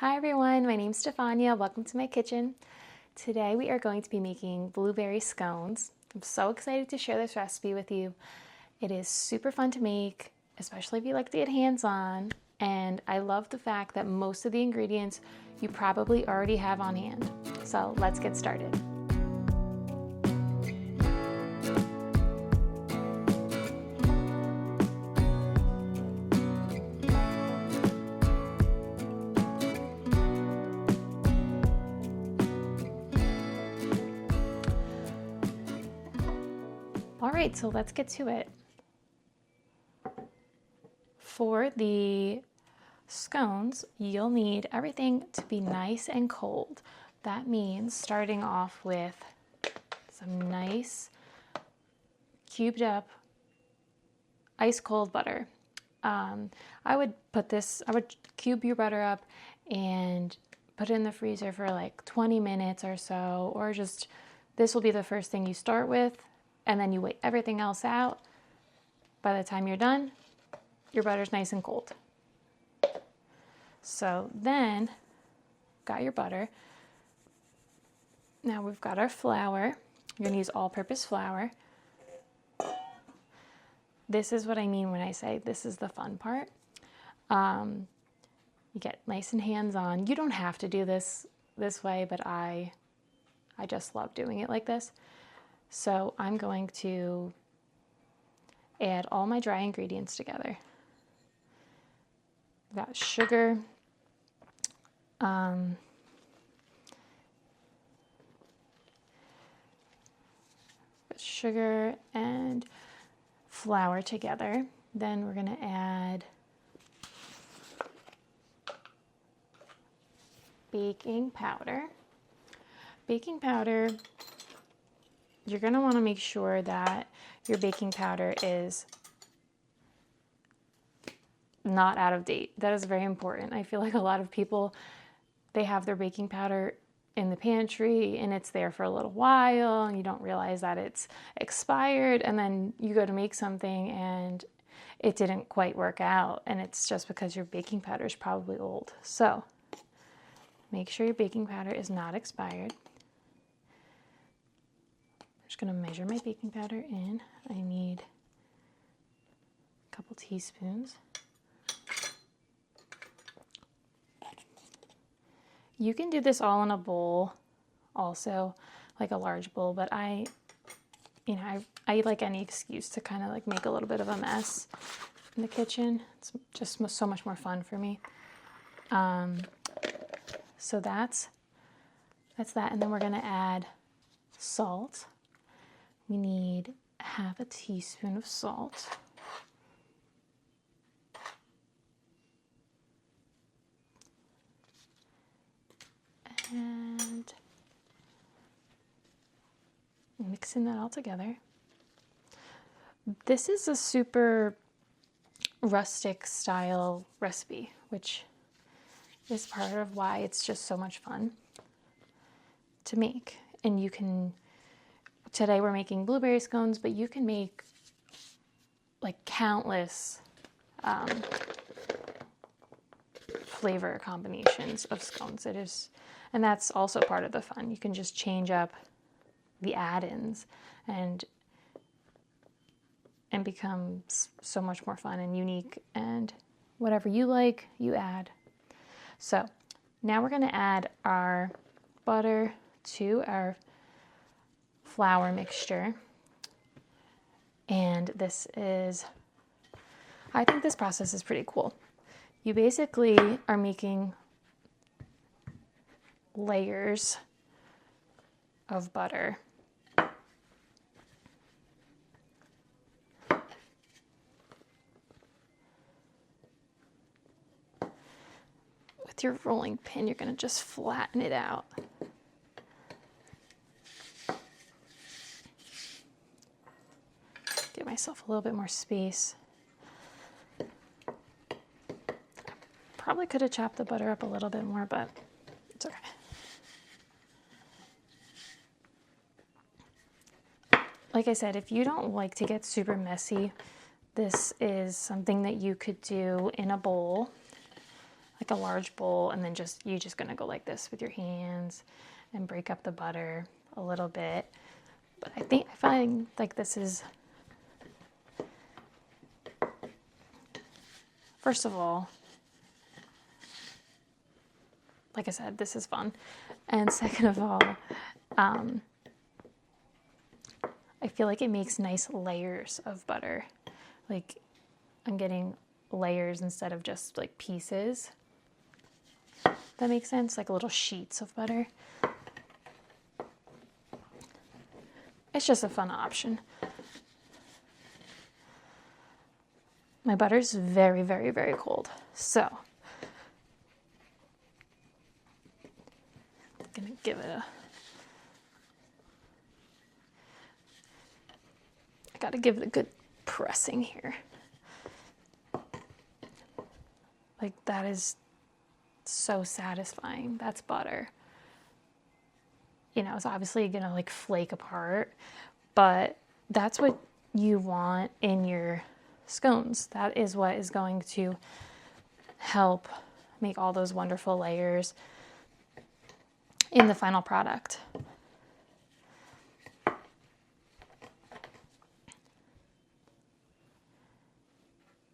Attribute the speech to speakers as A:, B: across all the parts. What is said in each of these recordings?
A: Hi everyone, my name's Stefania. Welcome to my kitchen. Today we are going to be making blueberry scones. I'm so excited to share this recipe with you. It is super fun to make, especially if you like to get hands-on, and I love the fact that most of the ingredients you probably already have on hand. So let's get started. All right, so let's get to it. For the scones, you'll need everything to be nice and cold. That means starting off with some nice cubed up ice cold butter. I would cube your butter up and put it in the freezer for like 20 minutes or so, or just, this will be the first thing you start with, and then you wait everything else out. By the time you're done, your butter's nice and cold. So then, got your butter. Now we've got our flour. You're gonna use all-purpose flour. This is what I mean when I say this is the fun part. You get nice and hands-on. You don't have to do this way, but I just love doing it like this. So I'm going to add all my dry ingredients together. I've got sugar, sugar and flour together. Then we're going to add baking powder. Baking powder, you're going to want to make sure that your baking powder is not out of date. That is very important. I feel like a lot of people, they have their baking powder in the pantry and it's there for a little while and you don't realize that it's expired, and then you go to make something and it didn't quite work out, and it's just because your baking powder is probably old. So make sure your baking powder is not expired. I'm just going to measure my baking powder in. I need a couple teaspoons. You can do this all in a bowl also, like a large bowl, but I like any excuse to kind of like make a little bit of a mess in the kitchen. It's just so much more fun for me. So that's that, and then we're gonna add salt. We need half a teaspoon of salt. And mixing that all together. This is a super rustic style recipe, which is part of why it's just so much fun to make. And you can, today we're making blueberry scones, but you can make like countless flavor combinations of scones. It is, and that's also part of the fun. You can just change up the add-ins and become so much more fun and unique, and whatever you like, you add. So now we're going to add our butter to our flour mixture. And this is, I think this process is pretty cool. You basically are making layers of butter. With your rolling pin, you're going to just flatten it out. Give myself a little bit more space. Probably could have chopped the butter up a little bit more, but it's okay. Like I said, if you don't like to get super messy, this is something that you could do in a bowl. like a large bowl, and then you're just gonna go like this with your hands and break up the butter a little bit. But I find like this is, first of all, like I said, this is fun. And second of all, I feel like it makes nice layers of butter. Like I'm getting layers instead of just like pieces. That makes sense? Like little sheets of butter. It's just a fun option. My butter's very, very, very cold. So I'm gonna give it a, I gotta give it a good pressing here. Like that is so satisfying. That's butter. You know, it's obviously gonna like flake apart, but that's what you want in your scones. That is what is going to help make all those wonderful layers in the final product.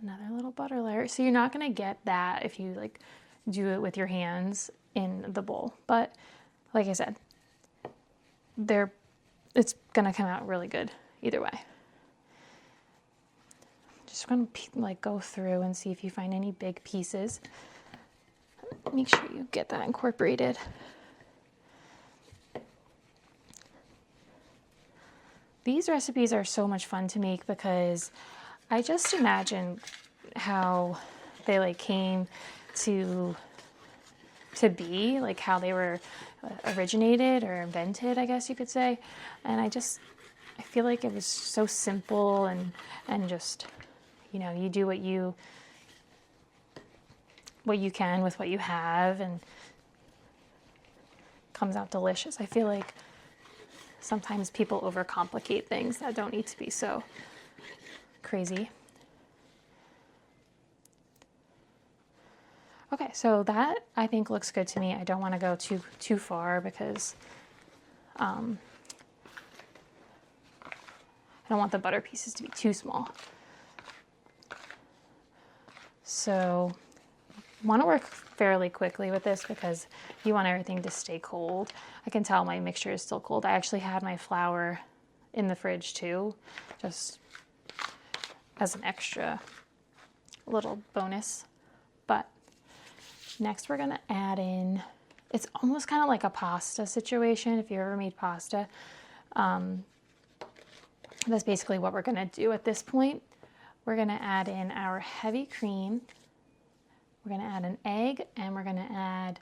A: Another little butter layer. So you're not gonna get that if you like do it with your hands in the bowl, but like I said, it's gonna come out really good either way. Just gonna like go through and see if you find any big pieces. Make sure you get that incorporated. These recipes are so much fun to make because I just imagine how they like came to be, like how they were originated or invented, I guess you could say. And I feel like it was so simple and just, you know, you do what you can with what you have, and it comes out delicious. I feel like sometimes people overcomplicate things that don't need to be so crazy. Okay, so that I think looks good to me. I don't want to go too far because I don't want the butter pieces to be too small. So want to work fairly quickly with this because you want everything to stay cold. I can tell my mixture is still cold. I actually had my flour in the fridge too, just as an extra little bonus. But next we're gonna add in, it's almost kind of like a pasta situation if you ever made pasta. That's basically what we're gonna do at this point. We're gonna add in our heavy cream. We're gonna add an egg, and we're gonna add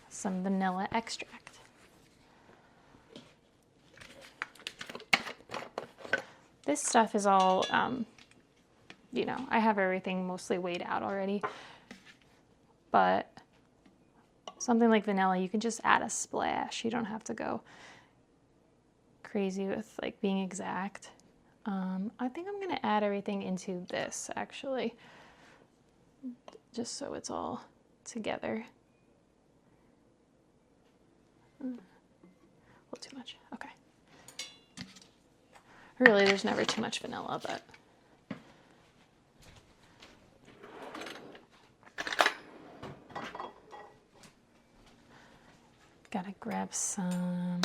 A: some vanilla extract. This stuff is all, you know, I have everything mostly weighed out already, but something like vanilla, you can just add a splash. You don't have to go crazy with like being exact. I think I'm gonna add everything into this actually, just so it's all together. A little too much, okay. Really, there's never too much vanilla, but gotta grab some,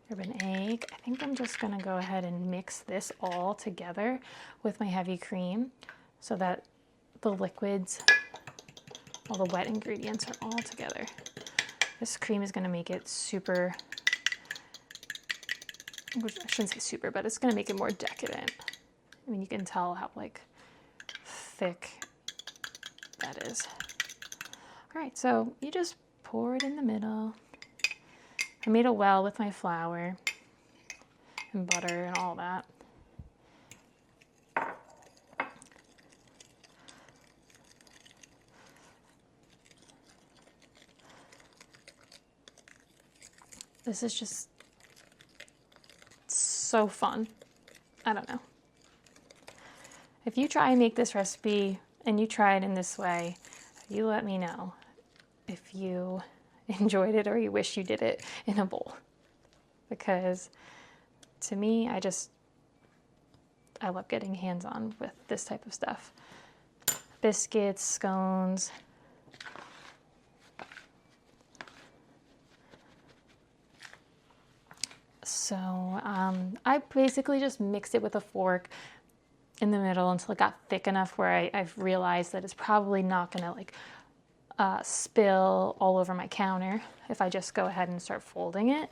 A: grab an egg. I think I'm just gonna go ahead and mix this all together with my heavy cream so that the liquids, all the wet ingredients are all together. This cream is gonna make it super, I shouldn't say super, but it's gonna make it more decadent. I mean, you can tell how like thick that is. All right, so you just pour it in the middle. I made a well with my flour and butter and all that. This is just so fun. I don't know. If you try and make this recipe and you try it in this way, you let me know if you enjoyed it or you wish you did it in a bowl. Because to me, I love getting hands-on with this type of stuff. Biscuits, scones. So I basically just mixed it with a fork in the middle until it got thick enough where I've realized that it's probably not gonna like spill all over my counter if I just go ahead and start folding it.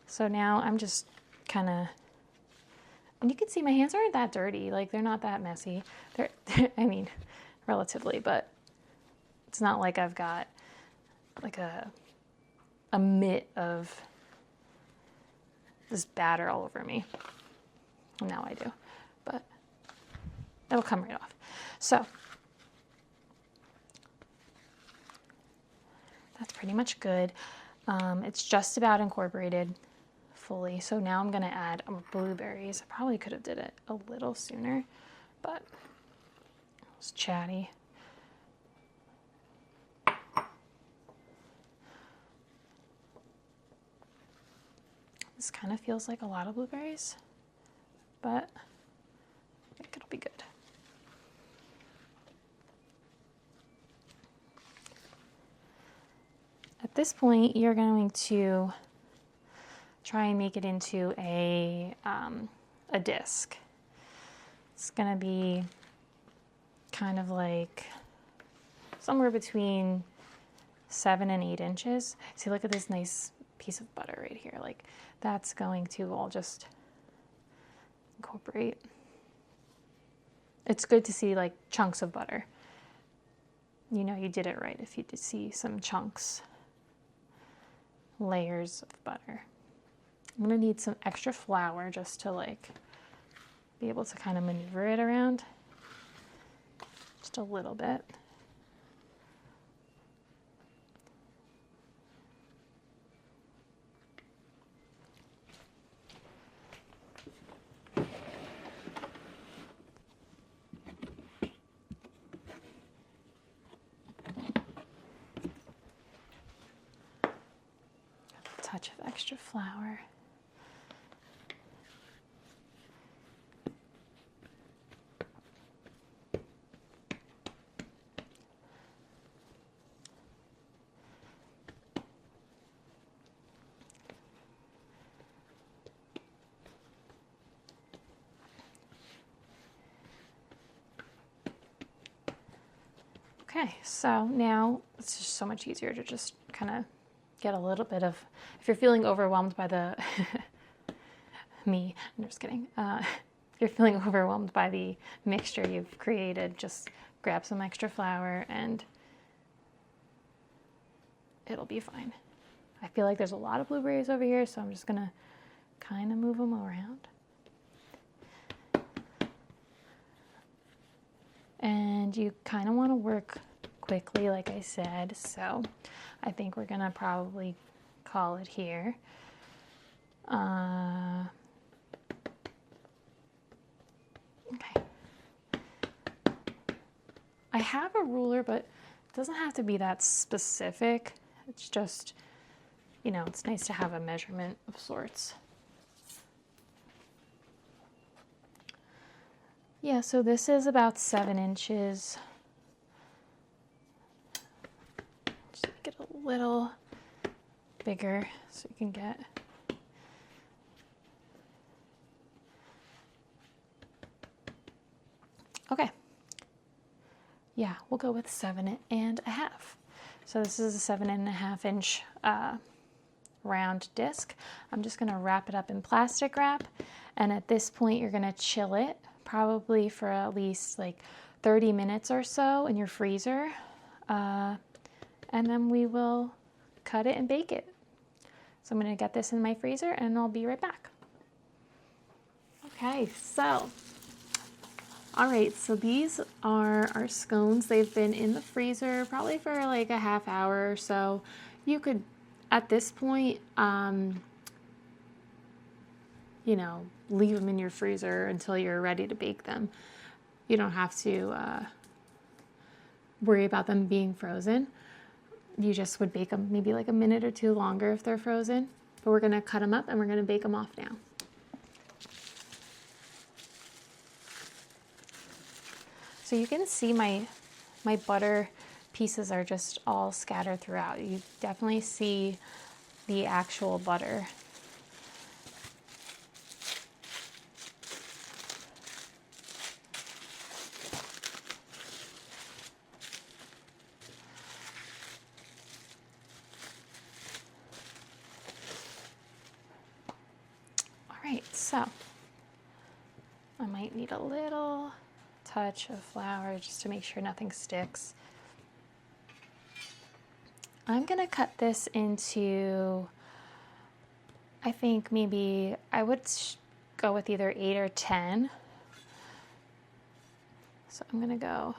A: So now I'm just kind of, and you can see my hands aren't that dirty, like they're not that messy. They're I mean, relatively, but it's not like I've got like a mitt of this batter all over me. Now I do, but it'll come right off. So that's pretty much good. It's just about incorporated fully. So now I'm gonna add blueberries. I probably could have did it a little sooner, but I was chatty. This kind of feels like a lot of blueberries, but I think it'll be good. At this point, you're going to try and make it into a disc. It's going to be kind of like somewhere between 7 and 8 inches. See, look at this nice piece of butter right here. Like that's going to all just incorporate. It's good to see like chunks of butter. You know you did it right if you did see some chunks, layers of butter. I'm gonna need some extra flour just to like be able to kind of maneuver it around. Just a little bit. Touch of extra flour. Okay, so now it's just so much easier to just kind of get a little bit of, if you're feeling overwhelmed by the, I'm just kidding. If you're feeling overwhelmed by the mixture you've created, just grab some extra flour and it'll be fine. I feel like there's a lot of blueberries over here, so I'm just gonna kind of move them around. And you kind of want to work quickly, like I said, so I think we're gonna probably call it here. Okay. I have a ruler, but it doesn't have to be that specific. It's just, you know, it's nice to have a measurement of sorts. Yeah, so this is about 7 inches. Just make it a little bigger so you can get. Okay. Yeah, we'll go with 7.5. So this is a 7.5 inch round disc. I'm just gonna wrap it up in plastic wrap. And at this point, you're gonna chill it probably for at least like 30 minutes or so in your freezer. And then we will cut it and bake it. So I'm gonna get this in my freezer and I'll be right back. Okay, so, all right, so these are our scones. They've been in the freezer probably for like a half hour or so. You could, at this point, you know, leave them in your freezer until you're ready to bake them. you don't have to worry about them being frozen. You just would bake them maybe like a minute or two longer if they're frozen. But we're gonna cut them up and we're gonna bake them off now. So you can see my butter pieces are just all scattered throughout. You definitely see the actual butter. All right, so I might need a little touch of flour just to make sure nothing sticks. I'm gonna cut this into, I think maybe I would go with either 8 or 10. So I'm gonna go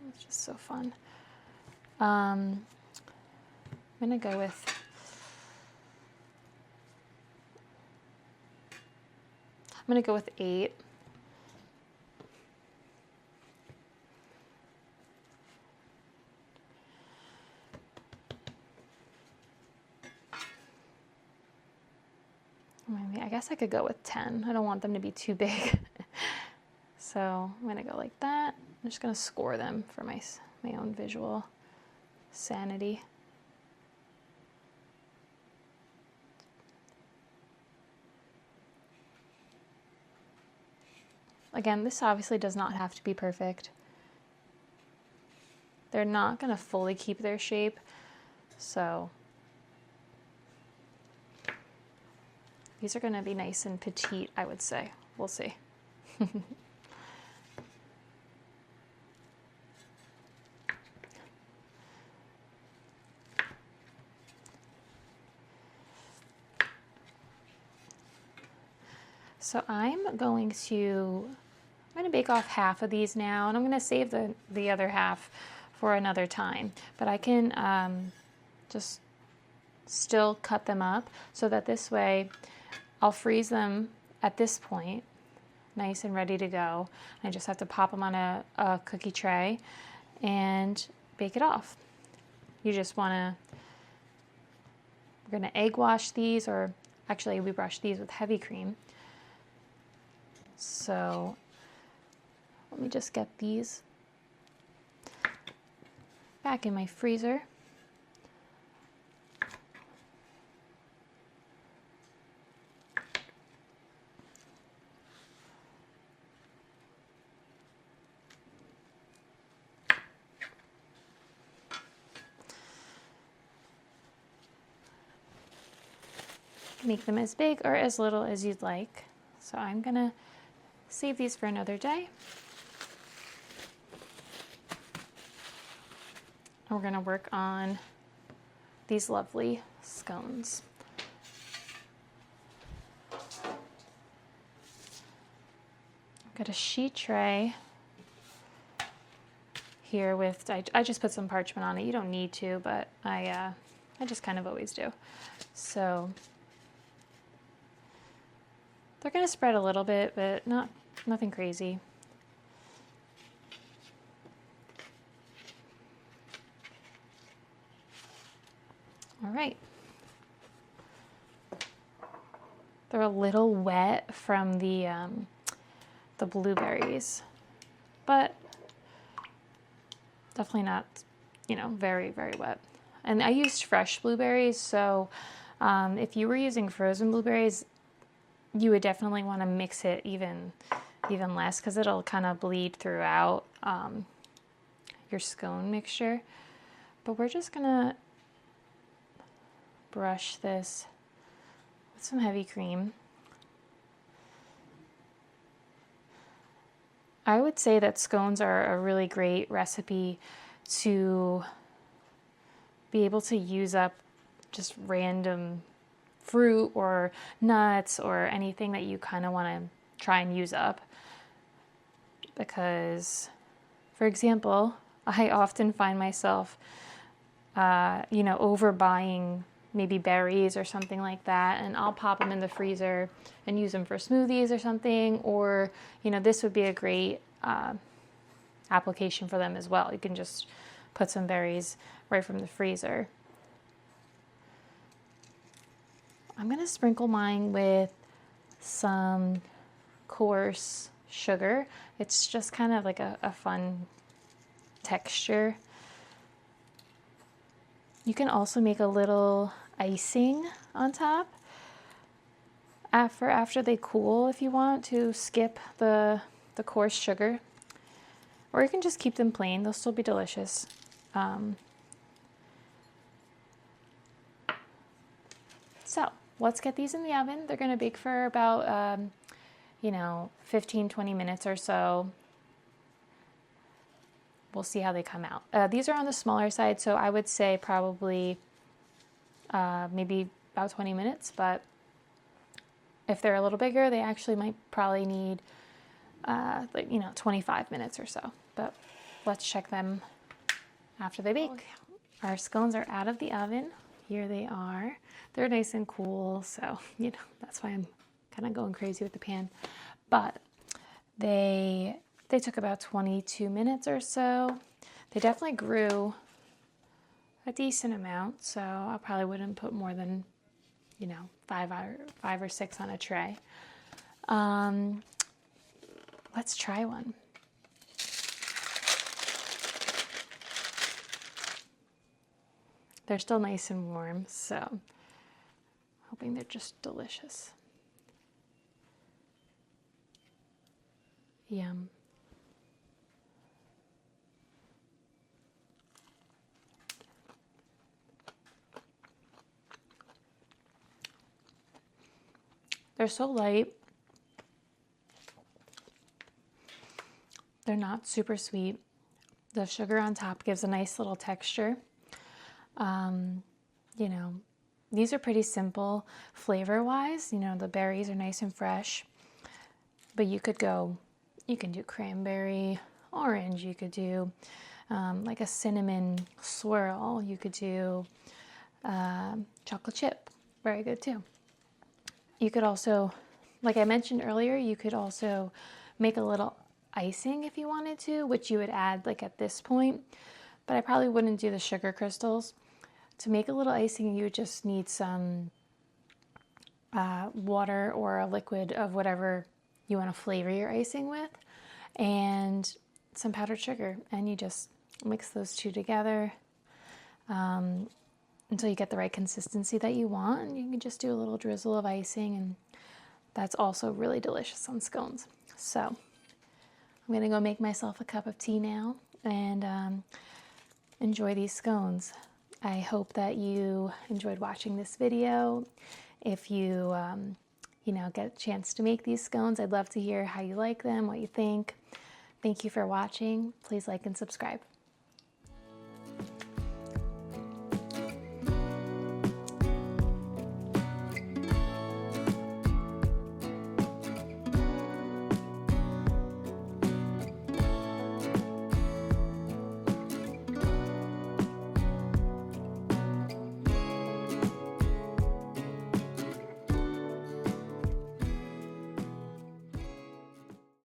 A: it's just so fun. I'm gonna go with I'm gonna go with 8. Maybe, I guess I could go with 10. I don't want them to be too big. So I'm gonna go like that. I'm just gonna score them for my own visual sanity. Again, this obviously does not have to be perfect. They're not gonna fully keep their shape, so these are gonna be nice and petite, I would say. We'll see. So I'm going to bake off half of these now, and I'm going to save the other half for another time. But I can just still cut them up so that this way I'll freeze them at this point, nice and ready to go. I just have to pop them on a cookie tray and bake it off. You just want to, we're going to egg wash these, or actually we brush these with heavy cream. So let me just get these back in my freezer. Make them as big or as little as you'd like. So I'm gonna save these for another day. And we're gonna work on these lovely scones. I've got a sheet tray here with, I just put some parchment on it. You don't need to, but I just kind of always do. So they're gonna spread a little bit, but nothing crazy. All right. They're a little wet from the blueberries, but definitely not, very, very wet. And I used fresh blueberries, so if you were using frozen blueberries, you would definitely want to mix it even less, because it'll kind of bleed throughout your scone mixture. But we're just gonna brush this with some heavy cream. I would say that scones are a really great recipe to be able to use up just random fruit or nuts or anything that you kind of want to try and use up. Because, for example, I often find myself you know, overbuying maybe berries or something like that, and I'll pop them in the freezer and use them for smoothies or something. Or, you know, this would be a great application for them as well. You can just put some berries right from the freezer. I'm going to sprinkle mine with some coarse sugar. It's just kind of like a fun texture. You can also make a little icing on top after they cool if you want to skip the coarse sugar. Or you can just keep them plain, they'll still be delicious. So let's get these in the oven. They're going to bake for about, you know, 15-20 minutes or so. We'll see how they come out. These are on the smaller side, so I would say probably maybe about 20 minutes, but if they're a little bigger, they actually might probably need like, you know, 25 minutes or so. But let's check them after they bake. Our scones are out of the oven. Here they are. They're nice and cool, so, you know, that's why I'm kind of going crazy with the pan. But they took about 22 minutes or so. They definitely grew a decent amount, so I probably wouldn't put more than, you know, five or six on a tray. Let's try one. They're still nice and warm, so hoping they're just delicious. Yum. They're so light. They're not super sweet. The sugar on top gives a nice little texture. You know, these are pretty simple flavor-wise. You know, the berries are nice and fresh, but you can do cranberry, orange, you could do like a cinnamon swirl, you could do chocolate chip, very good too. You could also, like I mentioned earlier, you could also make a little icing if you wanted to, which you would add like at this point, but I probably wouldn't do the sugar crystals. To make a little icing, you would just need some water or a liquid of whatever you want to flavor your icing with, and some powdered sugar, and you just mix those two together until you get the right consistency that you want, and you can just do a little drizzle of icing, and that's also really delicious on scones. So I'm gonna go make myself a cup of tea now and enjoy these scones. I hope that you enjoyed watching this video. If you you know, get a chance to make these scones, I'd love to hear how you like them, what you think. Thank you for watching. Please like and subscribe.